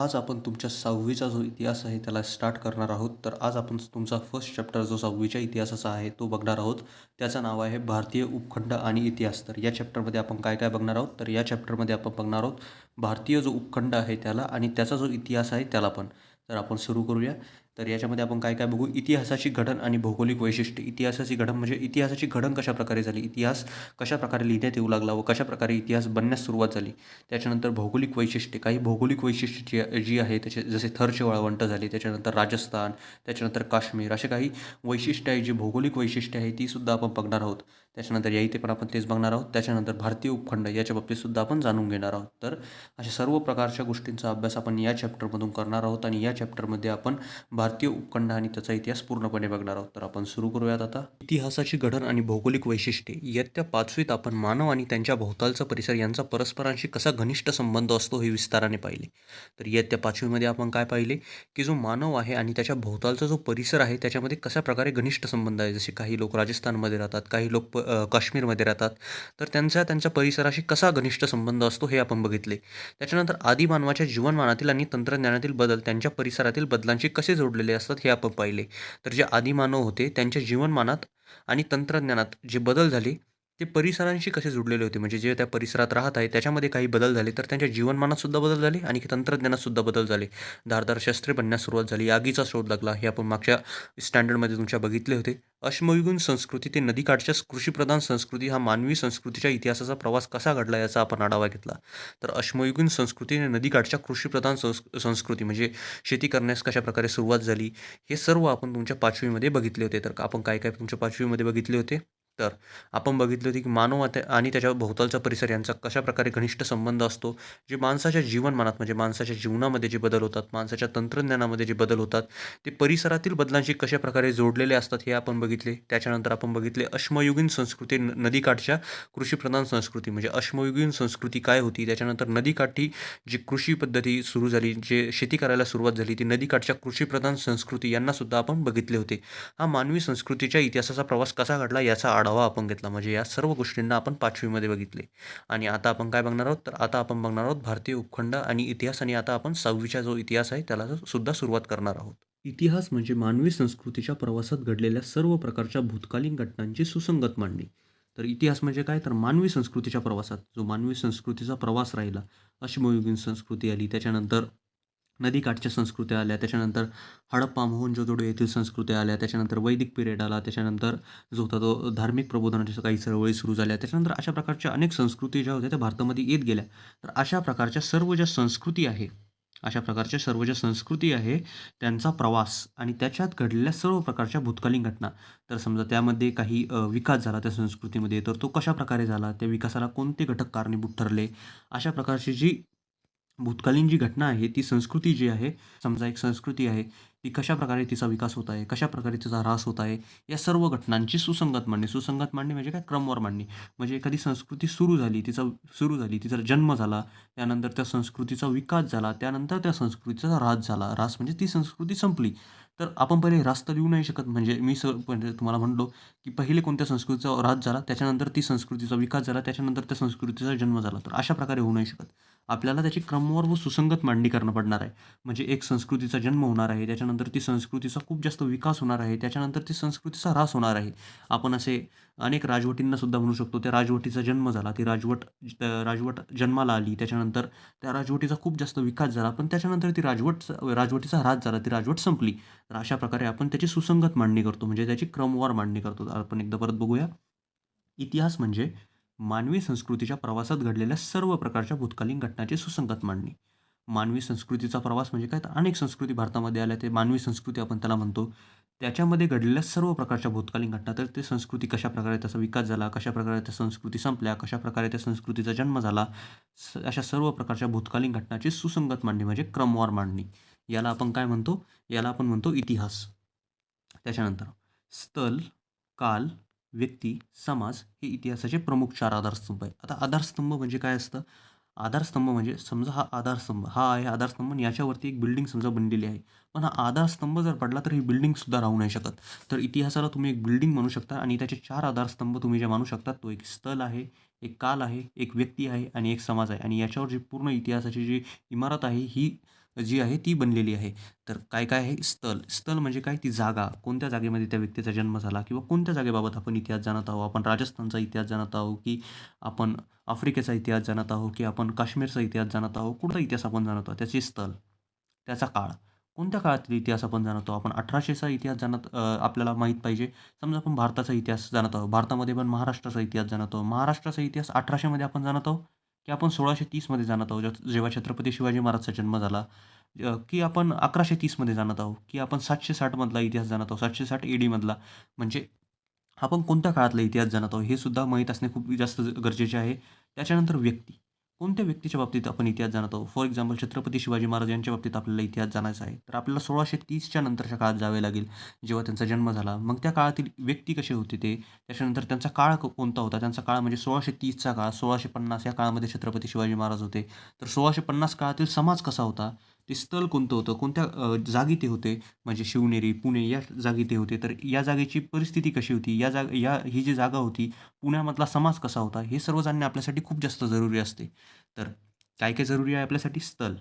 आज आपण तुमच्या 6वीचा जो इतिहास आहे त्याला स्टार्ट करणार आहोत. तर आज आपण तुमचा फर्स्ट चॅप्टर जो 6वीच्या इतिहासाचा आहे तो बघणार आहोत. त्याचं नाव आहे भारतीय उपखंड आणि इतिहास. तर या चॅप्टरमध्ये आपण काय काय बघणार आहोत? तर या चॅप्टरमध्ये आपण बघणार आहोत भारतीय जो उपखंड आहे त्याला आणि त्याचा जो इतिहास आहे त्याला पण. तर आपण सुरू करूया. तर याच्यामध्ये आपण काय काय बघू? इतिहासाची घडण आणि भौगोलिक वैशिष्ट्ये. इतिहासाची घडण म्हणजे इतिहासाची घडण कशाप्रकारे झाली, इतिहास कशाप्रकारे लिहिण्यात येऊ लागला व कशाप्रकारे इतिहास बनण्यास सुरुवात झाली. त्याच्यानंतर भौगोलिक वैशिष्ट्ये, काही भौगोलिक वैशिष्ट्ये जी आहे त्याचे जसे थरचे वाळवंट झाले, त्याच्यानंतर राजस्थान, त्याच्यानंतर काश्मीर, असे काही वैशिष्ट्य आहे जी भौगोलिक वैशिष्ट्ये आहे तीसुद्धा आपण बघणार आहोत. त्याच्यानंतर या इथे पण आपण तेच बघणार आहोत. त्याच्यानंतर भारतीय उपखंड याच्या बाबतीतसुद्धा आपण जाणून घेणार आहोत. तर अशा सर्व प्रकारच्या गोष्टींचा अभ्यास आपण या चॅप्टरमधून करणार आहोत आणि या चॅप्टरमध्ये आपण भारतीय उपखंड आणि त्याचा इतिहास पूर्णपणे बघणार आहोत. तर आपण सुरू करूयात आता. इतिहासाची घडण आणि भौगोलिक वैशिष्ट्ये. इयत्ता 5वीत आपण मानव आणि त्यांच्या भोवतालचा परिसर यांचा परस्परांशी कसा घनिष्ठ संबंध असतो हे विस्ताराने पाहिले. तर इयत्ता 5वीमध्ये आपण काय पाहिले की जो मानव आहे आणि त्याच्या भोवतालचा जो परिसर आहे त्याच्यामध्ये कशा प्रकारे घनिष्ठ संबंध आहे. जसे काही लोक राजस्थानमध्ये राहतात, काही लोक काश्मीरमध्ये राहतात. तर त्यांच्या परिसराशी कसा घनिष्ठ संबंध असतो हे आपण बघितले. त्याच्यानंतर आदिमानवाच्या जीवनमानातील आणि तंत्रज्ञानातील बदल त्यांच्या परिसरातील बदलांशी कसे जोडलेले असतात हे आपण पाहिले. तर जे आदिमानव होते त्यांच्या जीवनमानात आणि तंत्रज्ञानात जे बदल झाले ते परिसरांशी कसे जुडलेले होते. म्हणजे जे त्या परिसरात राहत आहे त्याच्यामध्ये काही बदल झाले तर त्यांच्या जीवनमानातसुद्धा बदल झाले आणि तंत्रज्ञानातसुद्धा बदल झाले. धारदार शस्त्रे बनण्यास सुरुवात झाली, आगीचा शोध लागला. हे आपण मागच्या स्टँडर्डमध्ये तुमच्या बघितले होते. अश्मयुगीन संस्कृती ते नदीकाठच्या कृषीप्रधान संस्कृती हा मानवी संस्कृतीच्या इतिहासाचा प्रवास कसा घडला याचा आपण आढावा घेतला. तर अश्मयुगीन संस्कृती आणि नदीकाठच्या कृषीप्रधान संस्कृती म्हणजे शेती करण्यास कशाप्रकारे सुरुवात झाली, हे सर्व आपण तुमच्या 5वीमध्ये बघितले होते. तर आपण काय काय तुमच्या 5वीमध्ये बघितले होते? तर आपण बघितले होते की मानव आणि त्याच्या भोवतालचा परिसर यांचा कशाप्रकारे घनिष्ठ संबंध असतो. जे माणसाच्या जीवनमानात म्हणजे माणसाच्या जीवनामध्ये जे बदल होतात, माणसाच्या तंत्रज्ञानामध्ये जे बदल होतात, ते परिसरातील बदलांशी कशाप्रकारे जोडलेले असतात हे आपण बघितले. त्याच्यानंतर आपण बघितले अश्मयुगीन संस्कृती, नदीकाठच्या कृषीप्रधान संस्कृती म्हणजे अश्मयुगीन संस्कृती काय होती. त्याच्यानंतर नदीकाठी जी कृषी पद्धती सुरू झाली, जे शेती करायला सुरुवात झाली, ती नदीकाठच्या कृषीप्रधान संस्कृती यांनासुद्धा आपण बघितले होते. हा मानवी संस्कृतीच्या इतिहासाचा प्रवास कसा घडला याचा आढावा आपण घेतला. म्हणजे या सर्व गोष्टींना आपण 5वीमध्ये बघितले. आणि आता आपण काय बघणार आहोत? तर आता आपण बघणार आहोत भारतीय उपखंड आणि इतिहास आणि आता आपण 6वीचा जो इतिहास आहे त्याला सुद्धा सुरुवात करणार आहोत. इतिहास म्हणजे मानवी संस्कृतीच्या प्रवासात घडलेल्या सर्व प्रकारच्या भूतकालीन घटनांची सुसंगत मांडणी. तर इतिहास म्हणजे काय? तर मानवी संस्कृतीच्या प्रवासात जो मानवी संस्कृतीचा प्रवास राहिला, अश्मयुगीन संस्कृती आली, त्याच्यानंतर नदीकाठच्या संस्कृत्या आल्या, त्याच्यानंतर हडप्पा, मोहनजोदडो येथील संस्कृत्या आल्या, त्याच्यानंतर वैदिक पिरियड आला, त्याच्यानंतर जो होता तो धार्मिक प्रबोधनाच्या काही चळवळी सुरू झाल्या, त्याच्यानंतर अशा प्रकारच्या अनेक संस्कृती ज्या होत्या त्या भारतामध्ये येत गेल्या. तर अशा प्रकारच्या सर्व ज्या संस्कृती आहे त्यांचा प्रवास आणि त्याच्यात घडलेल्या सर्व प्रकारच्या भूतकालीन घटना. तर समजा त्यामध्ये काही विकास झाला त्या संस्कृतीमध्ये, तर तो कशाप्रकारे झाला, त्या विकासाला कोणते घटक कारणीभूत ठरले, अशा प्रकारची जी भूतकालीन जी घटना आहे, ती संस्कृती जी आहे, समजा एक संस्कृती आहे, ती कशाप्रकारे तिचा विकास होत आहे, कशाप्रकारे तिचा ह्रास होत आहे, या सर्व घटनांची सुसंगत मांडणी. सुसंगत मांडणी म्हणजे काय? क्रमवार मांडणी. म्हणजे एखादी संस्कृती तिचा जन्म झाला, त्यानंतर त्या संस्कृतीचा विकास झाला, त्यानंतर त्या संस्कृतीचा ह्रास झाला. ह्रास म्हणजे ती संस्कृती संपली. तर आपण पहिले ह्रास तर लिहू नाही शकत. म्हणजे म्हणजे तुम्हाला म्हणलो, की पहिले कोणत्या संस्कृतीचा ह्रास झाला, त्याच्यानंतर ती संस्कृतीचा विकास झाला, त्याच्यानंतर त्या संस्कृतीचा जन्म झाला. तर अशा प्रकारे होऊ नाही शकत. आपल्याला त्याची क्रमवार व सुसंगत मांडणी करणं पडणार आहे. म्हणजे एक संस्कृतीचा जन्म होणार आहे, त्याच्यानंतर ती संस्कृतीचा खूप जास्त विकास होणार आहे, त्याच्यानंतर ती संस्कृतीचा ह्रास होणार आहे. आपण असे अनेक राजवटींना सुद्धा म्हणू शकतो. त्या राजवटीचा जन्म झाला, ती राजवट जन्माला आली, त्याच्यानंतर त्या राजवटीचा खूप जास्त विकास झाला, पण त्याच्यानंतर ती राजवटीचा ह्रास झाला, ती राजवट संपली. तर अशा प्रकारे आपण त्याची सुसंगत मांडणी करतो, म्हणजे त्याची क्रमवार मांडणी करतो. तर आपण एकदा परत बघूया. इतिहास म्हणजे मानवी संस्कृतीच्या प्रवासात घडलेल्या सर्व प्रकारच्या भूतकालीन घटनांची सुसंगत मांडणी. मानवी संस्कृतीचा प्रवास म्हणजे काय? तर अनेक संस्कृती भारतामध्ये आल्या, ते मानवी संस्कृती आपण त्याला म्हणतो. त्याच्यामध्ये घडलेल्या सर्व प्रकारच्या भूतकालीन घटना, तर ते संस्कृती कशाप्रकारे त्याचा विकास झाला, कशाप्रकारे त्या संस्कृती संपल्या, कशाप्रकारे त्या संस्कृतीचा जन्म झाला, अशा सर्व प्रकारच्या भूतकालीन घटनाची सुसंगत मांडणी म्हणजे क्रमवार मांडणी. याला आपण काय म्हणतो? याला आपण म्हणतो इतिहास. त्याच्यानंतर स्थल, काल, व्यक्ती, समाज हे इतिहासाचे प्रमुख 4 आधारस्तंभ आहेत. आता आधारस्तंभ म्हणजे काय असतं? आधारस्तंभ म्हणजे समजा हा आहे आधारस्तंभ आणि याच्यावरती एक बिल्डिंग समजा बनलेली आहे. पण हा आधारस्तंभ जर पडला तर ही बिल्डिंगसुद्धा राहू नाही शकत. तर इतिहासाला तुम्ही एक बिल्डिंग म्हणू शकता आणि त्याचे 4 आधारस्तंभ तुम्ही जे मानू शकता, तो एक स्थल आहे, एक काल आहे, एक व्यक्ती आहे आणि एक समाज आहे. आणि याच्यावर जी पूर्ण इतिहासाची जी इमारत आहे ही जी आहे ती बनलेली आहे. तर काय काय आहे स्थल. स्थल म्हणजे काय ती जागा, कोणत्या जागेमध्ये त्या व्यक्तीचा जन्म झाला किंवा कोणत्या जागेबाबत आपण इतिहास जाणत आहोत. आपण राजस्थानचा इतिहास जाणत आहोत की आपण आफ्रिकेचा इतिहास जाणत आहोत की आपण काश्मीरचा इतिहास जाणत आहोत. कुठला इतिहास आपण जाणत आहोत. त्याचे स्थल, त्याचा काळ. कोणत्या काळातील इतिहास आपण जाणत आहोत. आपण 1800चा इतिहास आपल्याला माहीत पाहिजे. समजा आपण भारताचा इतिहास जाणत आहोत. भारतामध्ये पण महाराष्ट्राचा इतिहास जाणत आहोत. महाराष्ट्राचा इतिहास 1800 मध्ये आपण जाणत आहोत की आपण 1630 मध्ये जाणत आहोत, जेव्हा छत्रपती शिवाजी महाराजचा जन्म झाला. की आपण 1130 मध्ये जाणत आहोत की आपण 760 मधला इतिहास जाणत आहोत, 760 AD मधला. म्हणजे आपण कोणत्या काळातला इतिहास जाणत आहोत हे सुद्धा माहीत असणे खूप जास्त गरजेचे आहे. त्याच्यानंतर व्यक्ती. कोणत्या व्यक्तीच्या बाबतीत आपण इतिहास जाणत आहोत. फॉर एक्झाम्पल छत्रपती शिवाजी महाराज यांच्या बाबतीत आपल्याला इतिहास जाणायचा आहे. तर आपल्याला 1630च्या नंतरच्या काळात जावे लागेल, जेव्हा त्यांचा जन्म झाला. मग त्या काळातील व्यक्ती कसे होते ते, त्याच्यानंतर त्यांचा काळ कोणता होता. त्यांचा काळ म्हणजे 1630चा काळ, 1650 या काळामध्ये छत्रपती शिवाजी महाराज होते. तर 1650 काळातील समाज कसा होता, ते स्थळ कोणतं होतं, कोणत्या जागी ते होते, म्हणजे शिवनेरी, पुणे या जागी ते होते. तर या जागेची परिस्थिती कशी होती, ही जी जागा होती, पुण्यामधला समाज कसा होता, हे सर्व जाणणे आपल्यासाठी खूप जास्त जरुरी असते. तर काय काय जरुरी आहे आपल्यासाठी स्थळ,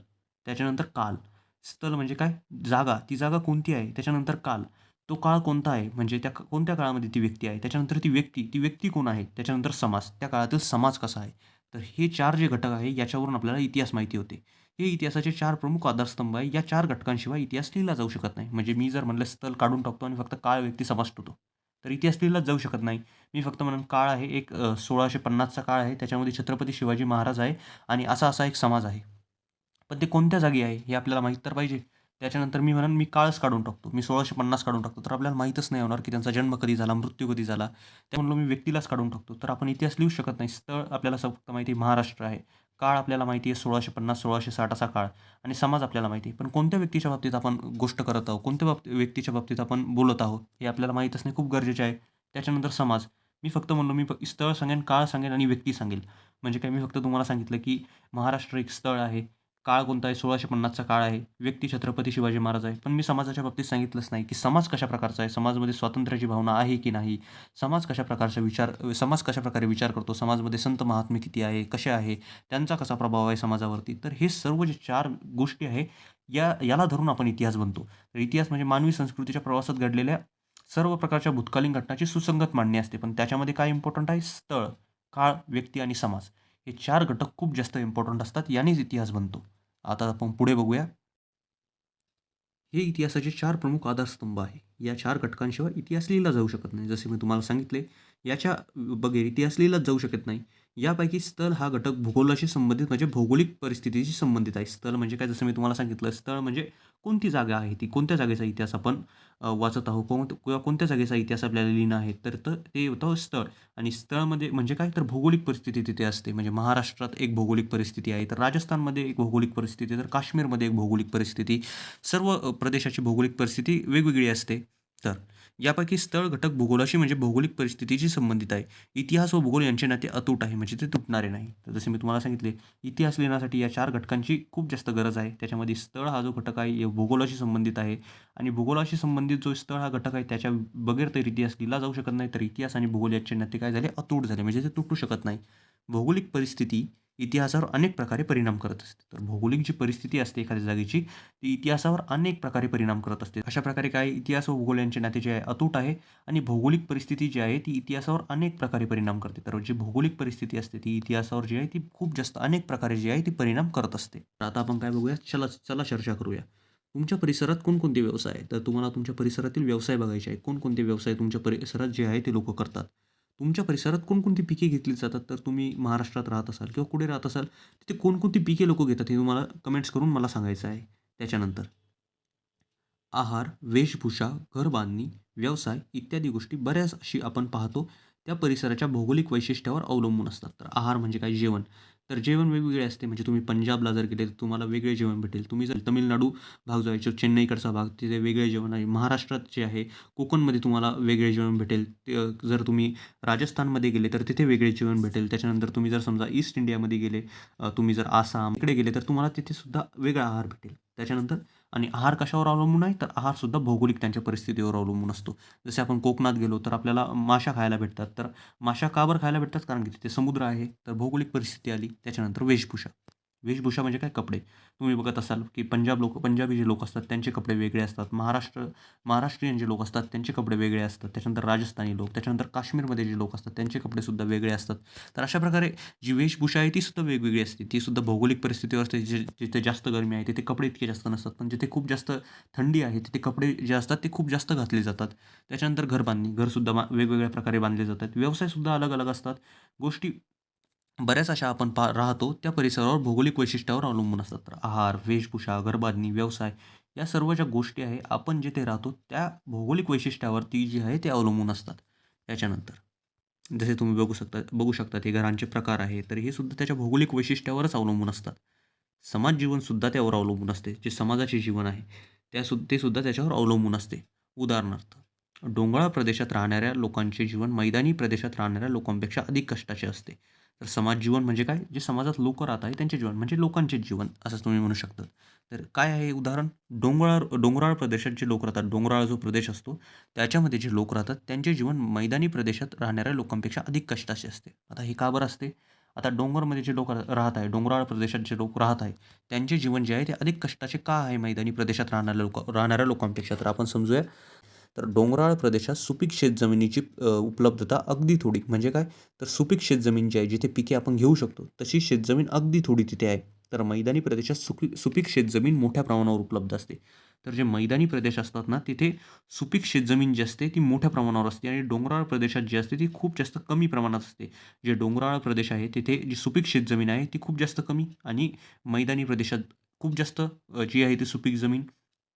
त्याच्यानंतर काल. स्थळ म्हणजे काय, जागा, ती जागा कोणती आहे, त्याच्यानंतर काल, तो काळ कोणता आहे, म्हणजे कोणत्या काळामध्ये ती व्यक्ती आहे, त्याच्यानंतर ती व्यक्ती कोण आहे, त्याच्यानंतर समाज, त्या काळातील समाज कसा आहे. तर हे 4 जे घटक आहे याच्यावरून आपल्याला इतिहास माहिती होते. हे इतिहासाचे 4 प्रमुख आधारस्तंभ आहे. या 4 घटकांशिवाय इतिहास लिहिला जाऊ शकत नाही. म्हणजे मी जर म्हटलं स्थळ काढून टाकतो आणि फक्त काळ, व्यक्ती, समाज ठेवतो, तर इतिहास लिहिलाच जाऊ शकत नाही. मी फक्त म्हणेन काळ आहे एक, 1650चा काळ आहे. त्याच्यामध्ये छत्रपती शिवाजी महाराज आहे आणि असा-असा एक समाज आहे. पण ते कोणत्या जागी आहे हे आपल्याला माहीत तर पाहिजे. त्याच्यानंतर मी म्हणेन मी काळच काढून टाकतो. मी 1650 काढून टाकतो. तर आपल्याला माहीतच नाही होणार की त्यांचा जन्म कधी झाला, मृत्यू कधी झाला. ते म्हणलो मी व्यक्तीलाच काढून टाकतो. तर आपण इतिहास लिहूच शकत नाही. स्थळ आपल्याला फक्त माहिती आहे महाराष्ट्र आहे. काळ आपल्याला माहिती आहे 1650-1660 असा काळ आणि समाज आपल्याला माहिती आहे. पण कोणत्या व्यक्तीच्या बाबतीत आपण गोष्ट करत आहोत, कोणत्या व्यक्तीच्या बाबतीत आपण बोलत आहोत, हे आपल्याला माहीत असणे खूप गरजेचे आहे. त्याच्यानंतर समाज. मी फक्त म्हणलो मी स्थळ सांगेन, काळ सांगेन आणि व्यक्ती सांगेल. म्हणजे काय, मी फक्त तुम्हाला सांगितलं की महाराष्ट्र एक स्थळ आहे. काळ कोणता आहे, 1650चा काळ आहे. व्यक्ती छत्रपती शिवाजी महाराज आहे. पण मी समाजाच्या बाबतीत सांगितलंच नाही की समाज कशा प्रकारचा आहे, समाजामध्ये स्वातंत्र्याची भावना आहे की नाही, समाज कशाप्रकारे विचार करतो, समाजामध्ये संत महात्मे किती आहे, कसे आहे, त्यांचा कसा प्रभाव आहे समाजावरती. तर हे सर्व जे 4 गोष्टी आहे, याला धरून आपण इतिहास बनतो. तर इतिहास म्हणजे मानवी संस्कृतीच्या प्रवासात घडलेल्या सर्व प्रकारच्या भूतकालीन घटनाची सुसंगत मांडणी असते. पण त्याच्यामध्ये काय इम्पॉर्टंट आहे, स्थळ, काळ, व्यक्ती आणि समाज. हे 4 घटक खूप जास्त इम्पॉर्टंट असतात. यानेच इतिहास बनतो. आता आपण पुढे बघूया. हे इतिहासाचे 4 प्रमुख आधारस्तंभ आहे. या 4 घटकांशिवाय इतिहास लिहिला जाऊ शकत नाही. जसे मी तुम्हाला सांगितले, याच्या बगैर इतिहास लिहिलाच जाऊ शकत नाही. यापैकी स्थळ हा घटक भूगोलाशी संबंधित म्हणजे भौगोलिक परिस्थितीशी संबंधित आहे. स्थळ म्हणजे काय, जसं मी तुम्हाला सांगितलं, स्थळ म्हणजे कोणती जागा आहे ती, कोणत्या जागेचा इतिहास आपण वाचत आहोत किंवा कोणत्या जागेचा इतिहास आपल्याला लिहिणं आहे. तर ते होतं स्थळ. आणि स्थळमध्ये म्हणजे काय, तर भौगोलिक परिस्थिती तिथे असते. म्हणजे महाराष्ट्रात एक भौगोलिक परिस्थिती आहे, तर राजस्थानमध्ये एक भौगोलिक परिस्थिती, तर काश्मीरमध्ये एक भौगोलिक परिस्थिती, सर्व प्रदेशाची भौगोलिक परिस्थिती वेगवेगळी असते. तर यापैकी स्थळ घटक भूगोलाशी म्हणजे भौगोलिक परिस्थितीशी संबंधित आहे. इतिहास व भूगोल यांचे नाते अतूट आहे, म्हणजे ते तुटणारे नाही. तर जसे मी तुम्हाला सांगितले, इतिहास लिहिण्यासाठी या 4 घटकांची खूप जास्त गरज आहे. त्याच्यामध्ये स्थळ हा जो घटक आहे, हे भूगोलाशी संबंधित आहे आणि भूगोलाशी संबंधित जो स्थळ हा घटक आहे, त्याच्या बगैर तर इतिहास लिहिला जाऊ शकत नाही. तर इतिहास आणि भूगोल यांचे नाते काय झाले, अतूट झाले, म्हणजे ते तुटू शकत नाही. भौगोलिक परिस्थिती इतिहासावर अनेक प्रकारे परिणाम करत असते. तर भौगोलिक जी परिस्थिती असते एखाद्या जागेची, ती इतिहासावर अनेक प्रकारे परिणाम करत असते. अशा प्रकारे काय, इतिहास व भूगोल यांचे नाते जे आहे अतूट आहे आणि भौगोलिक परिस्थिती जी आहे ती इतिहासावर अनेक प्रकारे परिणाम करते. तर जी भौगोलिक परिस्थिती असते ती इतिहासावर जी आहे ती खूप जास्त अनेक प्रकारे जी आहे ती परिणाम करत असते. तर आता आपण काय बघूया, चला चला चर्चा करूया. तुमच्या परिसरात कोणकोणते व्यवसाय आहेत? तर तुम्हाला तुमच्या परिसरातील व्यवसाय बघायचे आहे. कोणकोणते व्यवसाय तुमच्या परिसरात जे आहे ते लोकं करतात. तुमच्या परिसरात कोणकोणती पिके घेतली जातात? तर तुम्ही महाराष्ट्रात राहत असाल किंवा कुठे राहत असाल, तिथे कोणकोणती पिके लोकं घेतात हे तुम्हाला कमेंट्स करून मला सांगायचं आहे. त्याच्यानंतर आहार, वेशभूषा, घरबांधणी, व्यवसाय इत्यादी गोष्टी बऱ्याच अशी आपण पाहतो त्या परिसराच्या भौगोलिक वैशिष्ट्यावर अवलंबून असतात. तर आहार म्हणजे काय, जेवण. तर जेवण वेगवेगळे असते. म्हणजे तुम्ही पंजाबला जर गेले तर तुम्हाला वेगळे जेवण भेटेल. तुम्ही जर तामिळनाडू भाग जो आहे, चेन्नईकडचा भाग, तिथे वेगळे जेवण आहे. महाराष्ट्रात जे आहे, कोकणमध्ये तुम्हाला वेगळे जेवण भेटेल. जर तुम्ही राजस्थानमध्ये गेले तर तिथे वेगळे जेवण भेटेल. त्याच्यानंतर तुम्ही जर समजा ईस्ट इंडियामध्ये गेले, तुम्ही जर आसाम इकडे गेले तर तुम्हाला तिथे सुद्धा वेगळा आहार भेटेल. त्याच्यानंतर आणि आहार कशावर अवलंबून आहे, तर आहारसुद्धा भौगोलिक त्यांच्या परिस्थितीवर अवलंबून असतो. जसे आपण कोकणात गेलो तर आपल्याला माशा खायला भेटतात. तर माशा का बरं खायला भेटतात? कारण की तिथे समुद्र आहे. तर भौगोलिक परिस्थिती आली. त्याच्यानंतर वेशभूषा. वेशभूषा म्हणजे काय? कपडे. तुम्ही बघत असाल की पंजाबी जे लोक असतात त्यांचे कपडे वेगळे असतात. महाराष्ट्रीयन जे लोक असतात त्यांचे कपडे वेगळे असतात. त्याच्यानंतर राजस्थानी लोक, त्याच्यानंतर काश्मीरमध्ये जे लोक असतात त्यांचे कपडेसुद्धा वेगळे असतात. तर अशा प्रकारे जी वेशभूषा आहे ती सुद्धा वेगवेगळी असते. ती सुद्धा भौगोलिक परिस्थितीवर असते. जिथे जास्त गरमी आहे तिथे कपडे इतके जास्त नसतात. पण जिथे खूप जास्त थंडी आहे तिथे कपडे जे असतात ते खूप जास्त घातले जातात. त्याच्यानंतर घरबांधणी. घरसुद्धा वेगवेगळ्या प्रकारे बांधले जातात. व्यवसायसुद्धा अलग-अलग असतात. गोष्टी बऱ्याच अशा आपण राहतो त्या परिसरावर भौगोलिक वैशिष्ट्यावर अवलंबून असतात. तर आहार, वेशभूषा, घरबांधणी, व्यवसाय या सर्व ज्या गोष्टी आहे आपण जिथे राहतो त्या भौगोलिक वैशिष्ट्यावरती जी आहे ते अवलंबून असतात. त्याच्यानंतर जसे तुम्ही बघू शकता ते घरांचे प्रकार आहे तर हे सुद्धा त्याच्या भौगोलिक वैशिष्ट्यावरच अवलंबून असतात. समाज जीवनसुद्धा त्यावर अवलंबून असते. जे समाजाचे जीवन आहे ते सुद्धा त्याच्यावर अवलंबून असते. उदाहरणार्थ, डोंगराळ प्रदेशात राहणाऱ्या लोकांचे जीवन मैदानी प्रदेशात राहणाऱ्या लोकांपेक्षा अधिक कष्टाचे असते. तर समाज जीवन म्हणजे काय? जे समाजात लोक राहत आहे त्यांचे जीवन म्हणजे लोकांचे जीवन असंच तुम्ही म्हणू शकता. तर काय आहे उदाहरण? डोंगराळ प्रदेशात जे लोक राहतात, डोंगराळ जो प्रदेश असतो त्याच्यामध्ये जे लोक राहतात त्यांचे जीवन मैदानी प्रदेशात राहणाऱ्या लोकांपेक्षा अधिक कष्टाचे असते. आता हे का बरं असते? आता डोंगरमध्ये जे लोक राहत आहे, डोंगराळ प्रदेशात जे लोक राहत आहे त्यांचे जीवन जे आहे ते अधिक कष्टाचे का आहे मैदानी प्रदेशात राहणाऱ्या लोकांपेक्षा? तर आपण समजूया. तर डोंगराळ प्रदेशात सुपीक शेतजमिनीची उपलब्धता अगदी थोडी. म्हणजे काय? तर सुपीक शेतजमीन जी आहे जिथे पिके आपण घेऊ शकतो तशी शेतजमीन अगदी थोडी तिथे आहे. तर मैदानी प्रदेशात सुपीक शेतजमीन मोठ्या प्रमाणावर उपलब्ध असते. तर जे मैदानी प्रदेश असतात ना तिथे सुपीक शेतजमीन जी असते ती मोठ्या प्रमाणावर असते आणि डोंगराळ प्रदेशात जी असते ती खूप जास्त कमी प्रमाणात असते. जे डोंगराळ प्रदेश आहे तिथे जी सुपीक शेतजमीन आहे ती खूप जास्त कमी आणि मैदानी प्रदेशात खूप जास्त जी आहे ती सुपीक जमीन.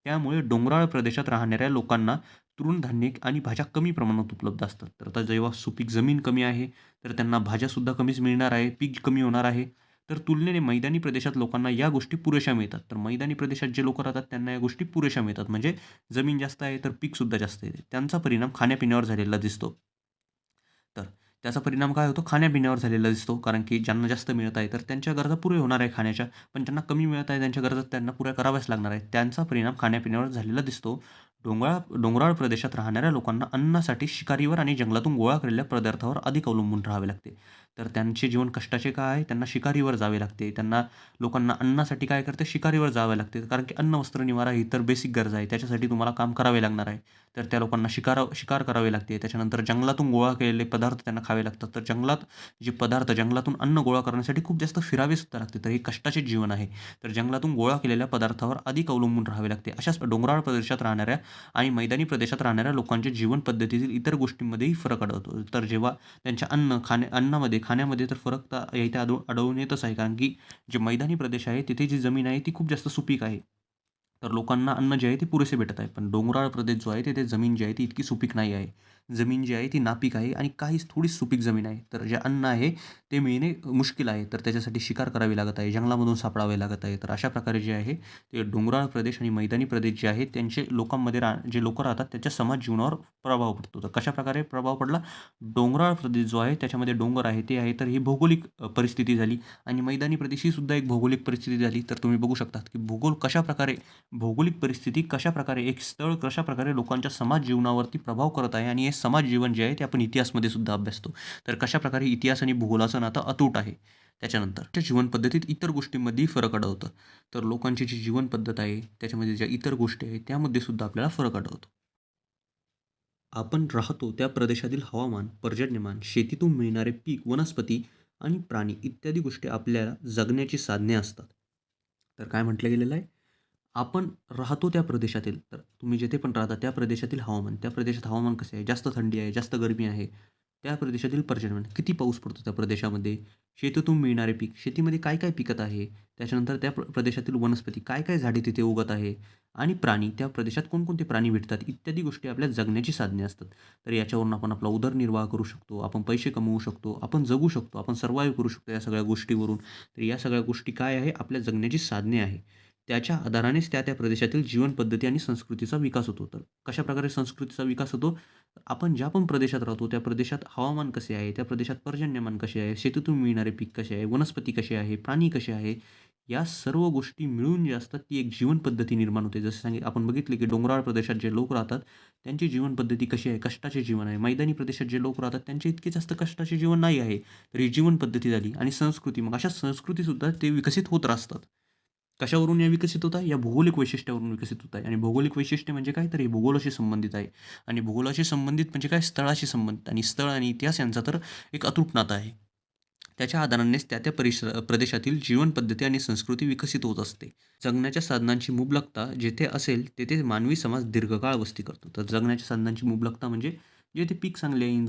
त्यामुळे डोंगराळ प्रदेशात राहणाऱ्या लोकांना तृणधान्ये आणि भाज्या कमी प्रमाणात उपलब्ध असतात. तर आता जेव्हा सुपीक जमीन कमी आहे, तर त्यांना भाज्यासुद्धा कमीच मिळणार आहे, पीक कमी होणार आहे. तर तुलनेने मैदानी प्रदेशात लोकांना या गोष्टी पुरेशा मिळतात. तर मैदानी प्रदेशात जे लोकं राहतात त्यांना या गोष्टी पुरेशा मिळतात. म्हणजे जमीन जास्त आहे, तर पीकसुद्धा जास्त येते. त्यांचा परिणाम खाण्यापिण्यावर झालेला दिसतो. तर त्याचा परिणाम काय होतो? खाण्यापिण्यावर झालेला दिसतो. कारण की ज्यांना जास्त मिळत आहे, तर त्यांच्या गरजा पुऱ्या होणार आहे खाण्याच्या. पण ज्यांना कमी मिळत आहे, त्यांच्या गरजा त्यांना पुऱ्या कराव्याच लागणार आहेत. त्यांचा परिणाम खाण्यापिण्यावर झालेला दिसतो. डोंगराळ प्रदेशात राहणाऱ्या लोकांना अन्नासाठी शिकारीवर आणि जंगलातून गोळा केलेल्या पदार्थावर अधिक अवलंबून राहावे लागते. तर त्यांचे जीवन कष्टाचे का आहे? त्यांना शिकारीवर जावे लागते. लोकांना अन्नासाठी काय करते? शिकारीवर जावे लागते. कारण की अन्न, वस्त्र, निवारा ही तर बेसिक गरजा आहे. त्याच्यासाठी तुम्हाला काम करावे लागणार आहे. तर त्या लोकांना शिकार करावे लागते. त्याच्यानंतर जंगलातून गोळा केलेले पदार्थ त्यांना खावे लागतात. तर जंगलातून अन्न गोळा करण्यासाठी खूप जास्त फिरावे सुद्धा लागते. तर हे कष्टाचे जीवन आहे. तर जंगलातून गोळा केलेल्या पदार्थावर अधिक अवलंबून राहावे लागते. अशाच डोंगराळ प्रदेशात राहणाऱ्या आणि मैदानी प्रदेशात राहणाऱ्या लोकांच्या जीवन पद्धतीतील इतर गोष्टींमध्येही फरक आढळतो. तर जेव्हा त्यांच्या खाण्यामध्ये तर फरक तर इथे आढळून येतच आहे. कारण की जे मैदानी प्रदेश आहे तिथे जी जमीन आहे ती खूप जास्त सुपीक आहे. तर लोकांना अन्न जे आहे ते पुरेसे भेटत आहे. पण डोंगराळ प्रदेश जो आहे तिथे जमीन जी आहे ती इतकी सुपीक नाही आहे. जमीन जी आहे ती नापीक आहे आणि थोडीच सुपीक जमीन आहे. तर जे अन्न आहे ते मिळणे मुश्किल आहे. तर त्याच्यासाठी शिकार करावी लागत आहे. जंगलामधून सापडावे लागत आहे. तर अशा प्रकारे जे आहे ते डोंगराळ प्रदेश आणि मैदानी प्रदेश जे आहेत त्यांचे लोकांमध्ये जे लोकं राहतात त्याच्या समाज जीवनावर प्रभाव पडतो. तर कशाप्रकारे प्रभाव पडला? डोंगराळ प्रदेश जो आहे त्याच्यामध्ये डोंगर आहे ते आहे. तर ही भौगोलिक परिस्थिती झाली आणि मैदानी प्रदेश ही सुद्धा एक भौगोलिक परिस्थिती झाली. तर तुम्ही बघू शकता की भौगोलिक परिस्थिती कशाप्रकारे एक स्थळ कशाप्रकारे लोकांच्या समाज जीवनावरती प्रभाव करत आहे आणि हे समाज जीवन जे आहे ते आपण इतिहासमध्ये सुद्धा अभ्यासतो. तर कशाप्रकारे इतिहास आणि भूगोलाचं नातं अतूट आहे. त्याच्यानंतर जीवन पद्धतीत इतर गोष्टींमध्येही फरक आढळतो. तर लोकांची जी जीवन पद्धत आहे त्याच्यामध्ये ज्या इतर गोष्टी आहेत त्यामध्ये सुद्धा आपल्याला फरक आढळतो. आपण राहतो त्या प्रदेशातील हवामान, पर्जन्यमान, शेतीतून मिळणारे पीक, वनस्पती आणि प्राणी इत्यादी गोष्टी आपल्याला जगण्याची साधने असतात. तर काय म्हटलं गेलेलं आहे? आपण राहतो त्या प्रदेशातील, तर तुम्ही जिथे पण राहता त्या प्रदेशातील हवामान, त्या प्रदेशात हवामान कसे आहे? जास्त थंडी आहे, जास्त गरमी आहे. त्या प्रदेशातील पर्जन्यमान, किती पाऊस पडतो त्या प्रदेशामध्ये? शेतीतून मिळणारे पीक, शेतीमध्ये काय-काय पिकत आहे? त्याच्यानंतर त्या प्रदेशातील वनस्पती, काय-काय झाडे तिथे उगत आहे? आणि प्राणी, त्या प्रदेशात कोणकोणते प्राणी भेटतात? इत्यादी गोष्टी आपल्या जगण्याची साधने असतात. तर याच्यावरून आपण आपला उदरनिर्वाह करू शकतो, आपण पैसे कमवू शकतो, आपण जगू शकतो, आपण सर्व्हाईव्ह करू शकतो या सगळ्या गोष्टीवरून. तर या सगळ्या गोष्टी काय आहे? आपल्या जगण्याची साधने आहे. त्याच्या आधारानेच त्या प्रदेशातील जीवनपद्धती आणि संस्कृतीचा विकास होतो. तर कशाप्रकारे संस्कृतीचा विकास होतो? आपण ज्या पण प्रदेशात राहतो, त्या प्रदेशात हवामान कसे आहे, त्या प्रदेशात पर्जन्यमान कसे आहे, शेतीतून मिळणारे पीक कसे आहे, वनस्पती कशी आहे, प्राणी कसे आहे, या सर्व गोष्टी मिळून जे असतात ती एक जीवन पद्धती निर्माण होते. जसं आपण बघितले की डोंगराळ प्रदेशात जे लोक राहतात, त्यांची जीवन पद्धती कशी आहे? कष्टाचे जीवन आहे. मैदानी प्रदेशात जे लोक राहतात त्यांचे इतके जास्त कष्टाचे जीवन नाही आहे. तर ही जीवन पद्धती झाली आणि संस्कृती. मग अशा संस्कृतीसुद्धा ते विकसित होत असतात. कशावरून या विकसित होत आहे? या भौगोलिक वैशिष्ट्यावरून विकसित होत आहे आणि भौगोलिक वैशिष्ट्य म्हणजे काय? तर हे भूगोलाशी संबंधित आहे आणि भूगोलाशी संबंधित म्हणजे काय? स्थळाशी संबंधित आणि स्थळ आणि इतिहास यांचा तर एक अतूट नातं आहे. त्याच्या आधारानेच त्या-त्या प्रदेशातील जीवनपद्धती आणि संस्कृती विकसित होत असते. जगण्याच्या साधनांची मुबलकता जेथे असेल, तेथे मानवी समाज दीर्घकाळ वस्ती करतो. तर जगण्याच्या साधनांची मुबलकता म्हणजे जेथे पीक चांगले आहे,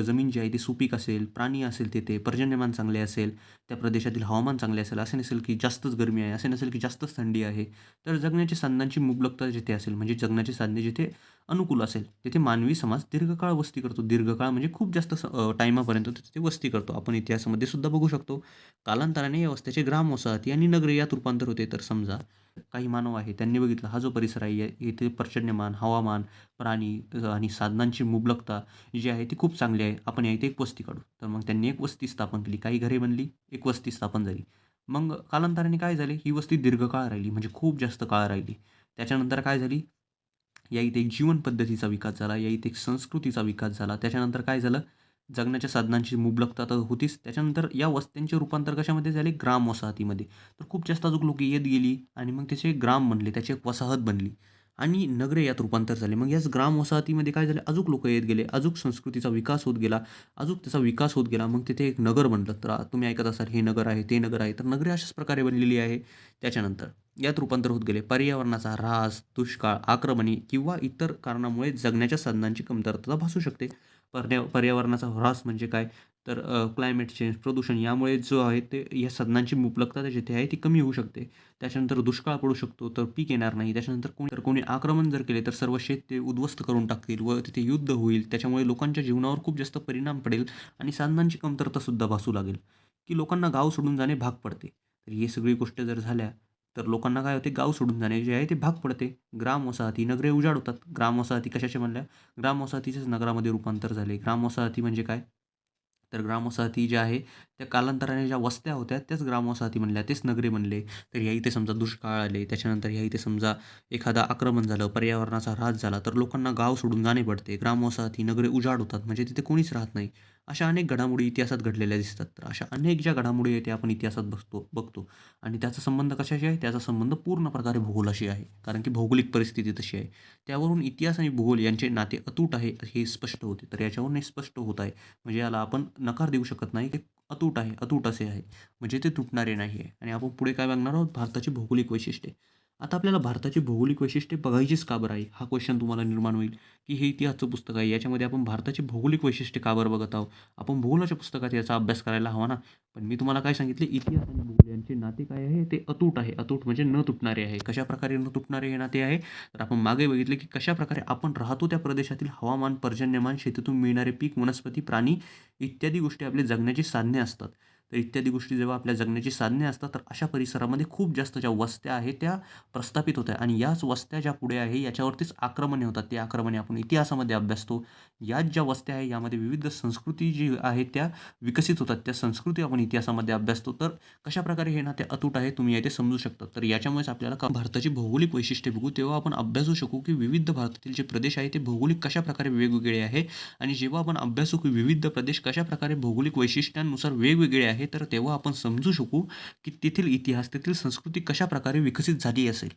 जमीन जी आहे ती सुपीक असेल, प्राणी असेल तेथे, पर्जन्यमान चांगले असेल, त्या प्रदेशातील हवामान चांगले असेल, असे नसेल की जास्तच गरमी आहे, असे नसेल की जास्तच थंडी आहे. तर जगण्याच्या साधनांची मुबलकता जिथे असेल, म्हणजे जगण्याची साधने जिथे अनुकूल असेल, तिथे मानवी समाज दीर्घकाळ वस्ती करतो. दीर्घकाळ म्हणजे खूप जास्त टाईमापर्यंत तिथे वस्ती करतो. आपण इतिहासामध्ये सुद्धा बघू शकतो. कालांतराने या वस्त्याचे ग्रामवसाहती आणि नगरे यात रूपांतर होते. तर समजा काही मानव आहे, त्यांनी बघितलं हा जो परिसर आहे, इथे पर्जन्यमान, हवामान, प्राणी आणि साधनांची मुबलकता जी आहे ती खूप चांगली आहे. आपण या इथे एक वस्ती काढू. तर मग त्यांनी एक वस्ती स्थापन केली. काही घरे बनली, एक वस्ती स्थापन झाली. मग कालांतराने काय झाले, ही वस्ती दीर्घकाळ राहिली, म्हणजे खूप जास्त काळ राहिली. त्याच्यानंतर काय झाली, या इथे एक जीवन पद्धतीचा विकास झाला, या इथे एक संस्कृतीचा विकास झाला. त्याच्यानंतर काय झालं, जगण्याच्या साधनांची मुबलकता तर होतीच. त्याच्यानंतर या वस्त्यांचे रूपांतर कशामध्ये झाले? ग्राम वसाहतीमध्ये. तर खूप जास्त अजून लोक येत गेली आणि मग त्याचे ग्राम बनले, त्याची एक वसाहत बनली आणि नगरे यात रूपांतर झाले. मग याच ग्राम वसाहतीमध्ये काय झाले? अजून लोकं येत गेले, अजून संस्कृतीचा विकास होत गेला, अजून त्याचा विकास होत गेला. मग तिथे एक नगर बनलं. तर तुम्ही ऐकत असाल, हे नगर आहे, ते नगर आहे. तर नगरे अशाच प्रकारे बनलेली आहे. त्याच्यानंतर यात रूपांतर होत गेले. पर्यावरणाचा ऱ्हास, दुष्काळ, आक्रमणे किंवा इतर कारणामुळे जगण्याच्या साधनांची कमतरता भासू शकते. पर्यावरणाचा ऱ्हास म्हणजे काय? तर क्लायमेट चेंज, प्रदूषण यामुळे जो आहे ते या साधनांची मुबलकता जिथे आहे ती कमी होऊ शकते. त्याच्यानंतर दुष्काळ पडू शकतो, तर पीक येणार नाही. त्याच्यानंतर कोणी आक्रमण जर केले, तर सर्व शेत ते उद्ध्वस्त करून टाकतील व तिथे युद्ध होईल. त्याच्यामुळे लोकांच्या जीवनावर खूप जास्त परिणाम पडेल आणि साधनांची कमतरतासुद्धा भासू लागेल, की लोकांना गाव सोडून जाणे भाग पडते. तर ही सगळी गोष्ट जर झाल्या, तर लोकांना काय होते? गाव सोडून जाणे जे आहे ते भाग पडते. ग्रामवसाहती, नगरे उजाड होतात. ग्रामवसाहती कशाच्या बनल्या? ग्रामवसाहतीचेच नगरामध्ये रूपांतर झाले. ग्रामवसाहती म्हणजे काय? तर ग्रामवसाहती ज्या आहे, त्या कालांतराने ज्या वस्त्या होत्या, त्याच ग्रामवसाहती बनल्या, तेच नगरे बनले. तर ह्या इथे समजा दुष्काळ आले, त्याच्यानंतर ह्या इथे समजा एखादा आक्रमण झालं, पर्यावरणाचा ऱ्हास झाला, तर लोकांना गाव सोडून जाणे पडते. ग्रामवसाहती, नगरे उजाड होतात, म्हणजे तिथे कोणीच राहत नाही. अशा अनेक घडामोडी इतिहासात घडलेल्या दिसतात. तर अशा अनेक ज्या घडामोडी आहेत, त्या आपण इतिहासात बघतो आणि त्याचा संबंध कशाशी आहे? त्याचा संबंध पूर्ण प्रकारे भूगोलाशी आहे. कारण की भौगोलिक परिस्थिती तशी आहे. त्यावरून इतिहास आणि भूगोल यांचे नाते अतूट आहे, हे स्पष्ट होते. तर याच्यावरून हे स्पष्ट होत आहे. म्हणजे याला आपण नकार देऊ शकत नाही, की अतूट आहे, अतूट असे आहे. म्हणजे ते तुटणारे नाही आहे. आणि आपण पुढे काय बघणार आहोत? भारताची भौगोलिक वैशिष्ट्ये. आता आपल्याला भारताची भौगोलिक वैशिष्ट्ये बघायचीच का बरं आहे? हा क्वेश्चन तुम्हाला निर्माण होईल, की हे इतिहासचं पुस्तक आहे. याच्यामध्ये आपण भारताची भौगोलिक वैशिष्ट्ये का बरं बघत आहोत? आपण भूगोलाच्या पुस्तकात याचा अभ्यास करायला हवा ना. पण मी तुम्हाला काय सांगितले? इतिहास आणि भूगोल यांचे नाते काय आहे? ते अतूट आहे. अतूट म्हणजे न तुटणारे आहे. कशाप्रकारे न तुटणारे हे नाते आहे? तर आपण मागे बघितले, की कशाप्रकारे आपण राहतो त्या प्रदेशातील हवामान, पर्जन्यमान, शेतीतून मिळणारे पीक, वनस्पती, प्राणी इत्यादी गोष्टी आपली जगण्याची साधने असतात. तर इत्यादी गोष्टी जेव्हा आपल्या जगण्याची साधने असतात, तर अशा परिसरामध्ये खूप जास्त ज्या वस्त्या आहेत, त्या प्रस्थापित होत आहे आणि याच वस्त्या ज्या पुढे आहे, याच्यावरतीच आक्रमणे होतात. ते आक्रमणे आपण इतिहासामध्ये अभ्यासतो. याच ज्या वस्त्या आहे, यामध्ये विविध संस्कृती जी आहे, त्या विकसित होतात. त्या संस्कृती आपण इतिहासामध्ये अभ्यासतो. तर कशाप्रकारे हे नाते अतूट आहे, तुम्ही येथे समजू शकता. तर याच्यामुळेच आपल्याला भारताची भौगोलिक वैशिष्ट्ये बघू, तेव्हा आपण अभ्यासू शकू, की विविध भारतातील जे प्रदेश आहे, ते भौगोलिक कशाप्रकारे वेगवेगळे आहे आणि जेव्हा आपण अभ्यासू, की विविध प्रदेश कशाप्रकारे भौगोलिक वैशिष्ट्यांनुसार वेगवेगळे आहे, तर तेव्हा आपण समजू शकू, की तेथील इतिहास, तेथील संस्कृती कशाप्रकारे विकसित झाली असेल.